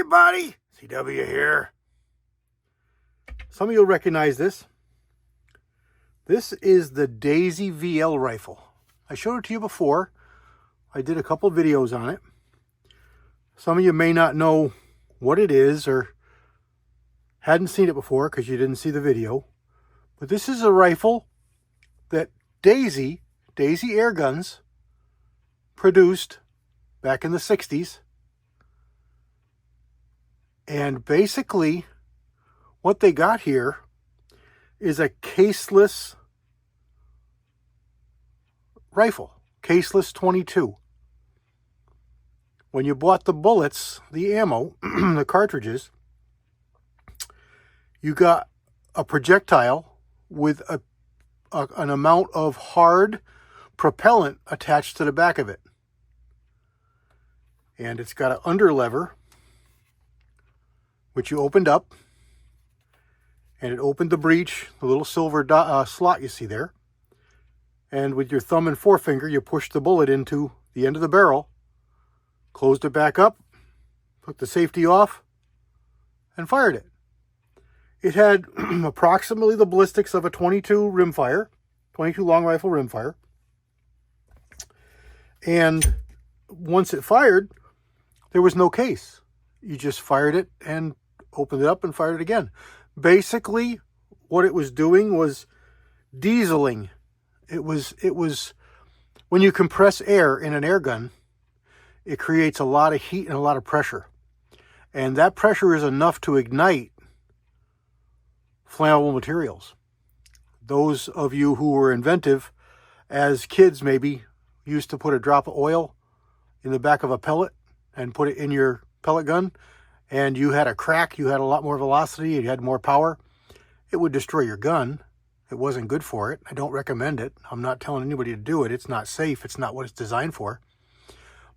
everybody, CW here. Some of you will recognize this. This is the Daisy VL rifle. I showed it to you before. I did a couple videos on it. Some of you may not know what it is or hadn't seen it before because you didn't see the video. But this is a rifle that Daisy Air Guns produced back in the 60s. And basically, what they got here is a caseless rifle, caseless 22. When you bought the bullets, the ammo, the cartridges, you got a projectile with an amount of hard propellant attached to the back of it. And it's got an under lever, which you opened up, and it opened the breech, the little silver slot you see there. And with your thumb and forefinger, you pushed the bullet into the end of the barrel, closed it back up, took the safety off, and fired it. It had approximately the ballistics of a 22 rimfire, 22 long rifle rimfire. And once it fired, there was no case. You just fired it and opened it up and fired it again. Basically, what it was doing was dieseling. It was when you compress air in an air gun, it creates a lot of heat and a lot of pressure. And that pressure is enough to ignite flammable materials. Those of you who were inventive, as kids maybe, used to put a drop of oil in the back of a pellet and put it in your pellet gun, and you had a crack, you had a lot more velocity, you had more power, it would destroy your gun. It wasn't good for it. I don't recommend it. I'm not telling anybody to do it. It's not safe. It's not what it's designed for.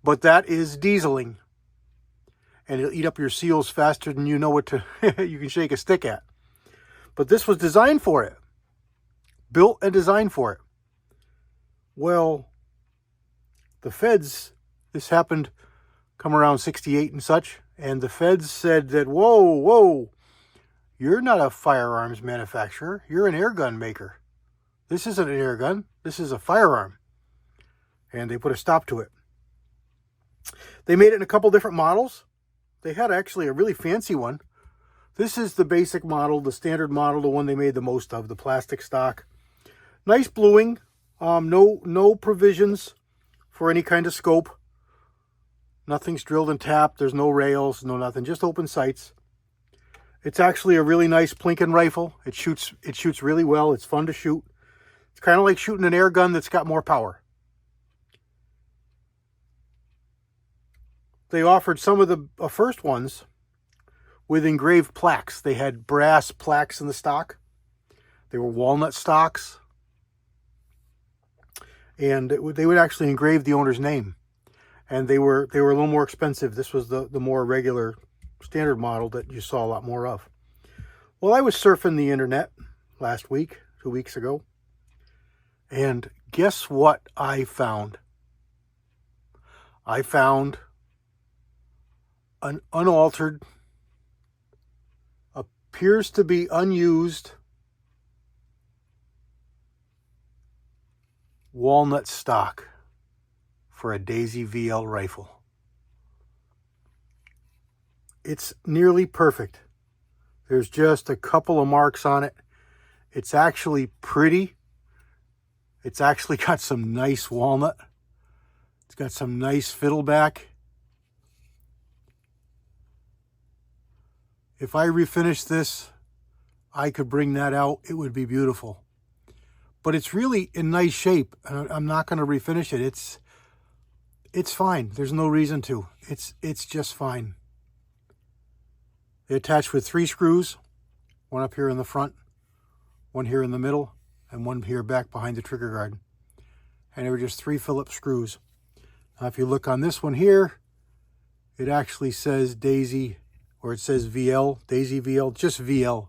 But that is dieseling. And it'll eat up your seals faster than you know what to you can shake a stick at. But this was designed for it. Built and designed for it. Well, the feds, this happened come around 68 and such, and the feds said that, whoa, you're not a firearms manufacturer. You're an air gun maker. This isn't an air gun. This is a firearm. And they put a stop to it. They made it in a couple different models. They had actually a really fancy one. This is the basic model, the standard model, the one they made the most of, the plastic stock. Nice bluing. No provisions for any kind of scope. Nothing's drilled and tapped. There's no rails, no nothing. Just open sights. It's actually a really nice plinking rifle. It shoots really well. It's fun to shoot. It's kind of like shooting an air gun that's got more power. They offered some of the first ones with engraved plaques. They had brass plaques in the stock. They were walnut stocks. And they would actually engrave the owner's name. And they were a little more expensive. This was the more regular standard model that you saw a lot more of. Well, I was surfing the internet last week, 2 weeks ago. And guess what I found? I found an unaltered, appears to be unused walnut stock for a Daisy VL rifle. It's nearly perfect. There's just a couple of marks on it. It's actually pretty. It's actually got some nice walnut. It's got some nice fiddleback. If I refinish this, I could bring that out. It would be beautiful. But it's really in nice shape. I'm not going to refinish it. It's fine. There's no reason to. It's just fine. They attach with 3 screws. One up here in the front, one here in the middle, and one here back behind the trigger guard. And they were just 3 Phillips screws. Now if you look on this one here, it actually says Daisy, or it says VL, Daisy VL, just VL,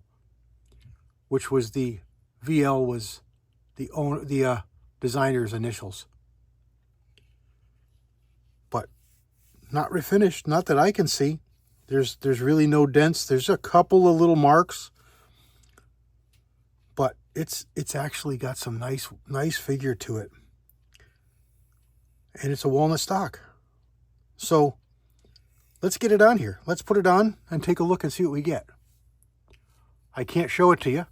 which was the VL was the designer's initials. But not refinished, not that I can see. There's really no dents. There's a couple of little marks, but it's actually got some nice figure to it. And it's a walnut stock. So let's get it on here. Let's put it on and take a look and see what we get. I can't show it to you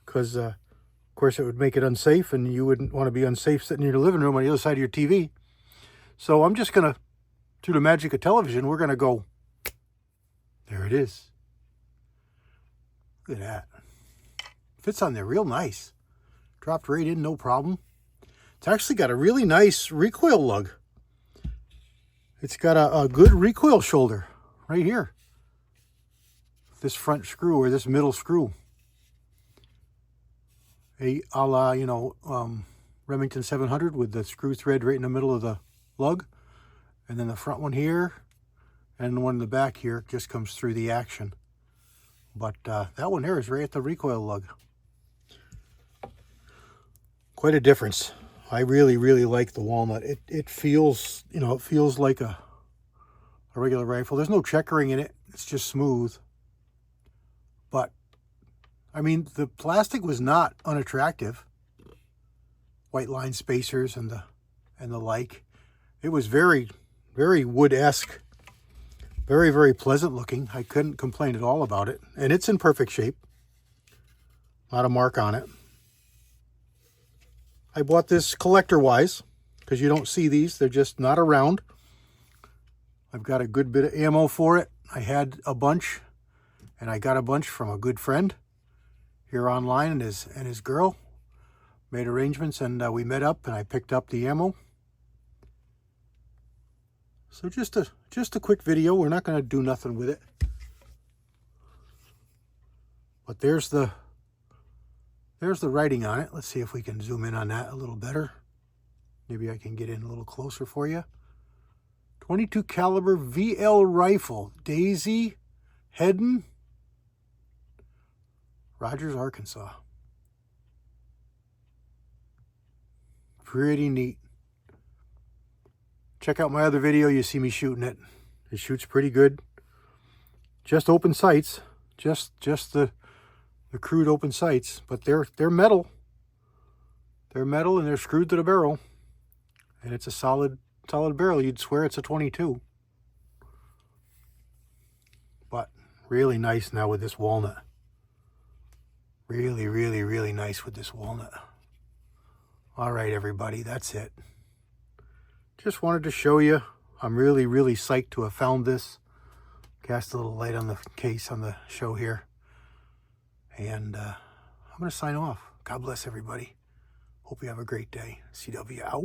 because, of course, it would make it unsafe, and you wouldn't want to be unsafe sitting in your living room on the other side of your TV. So I'm just going to, through the magic of television, we're going to go, there it is. Look at that. Fits on there real nice. Dropped right in, no problem. It's actually got a really nice recoil lug. It's got a good recoil shoulder right here. This front screw or this middle screw. A la, Remington 700 with the screw thread right in the middle of the lug. And then the front one here and the one in the back here just comes through the action. But that one there is right at the recoil lug. Quite a difference. I really, really like the walnut. It feels, it feels like a regular rifle. There's no checkering in it. It's just smooth. But, I mean, the plastic was not unattractive. White line spacers and the like. It was very, very wood-esque. Very, very pleasant looking. I couldn't complain at all about it. And it's in perfect shape. Not a mark on it. I bought this collector-wise because you don't see these. They're just not around. I've got a good bit of ammo for it. I had a bunch, and I got a bunch from a good friend here online and his girl. Made arrangements, and we met up, and I picked up the ammo. So just a quick video. We're not going to do nothing with it. But there's the writing on it. Let's see if we can zoom in on that a little better. Maybe I can get in a little closer for you. 22 caliber VL rifle, Daisy Hedden, Rogers, Arkansas. Pretty neat. Check out my other video. You see me shooting it. It shoots pretty good. Just open sights. Just the crude open sights, but they're metal. They're metal and they're screwed to the barrel. And it's a solid barrel. You'd swear it's a 22. But really nice now with this walnut. Really, really, really nice with this walnut. All right, everybody, that's it. Just wanted to show you. I'm really, really psyched to have found this. Cast a little light on the case on the show here. And I'm going to sign off. God bless everybody. Hope you have a great day. CW out.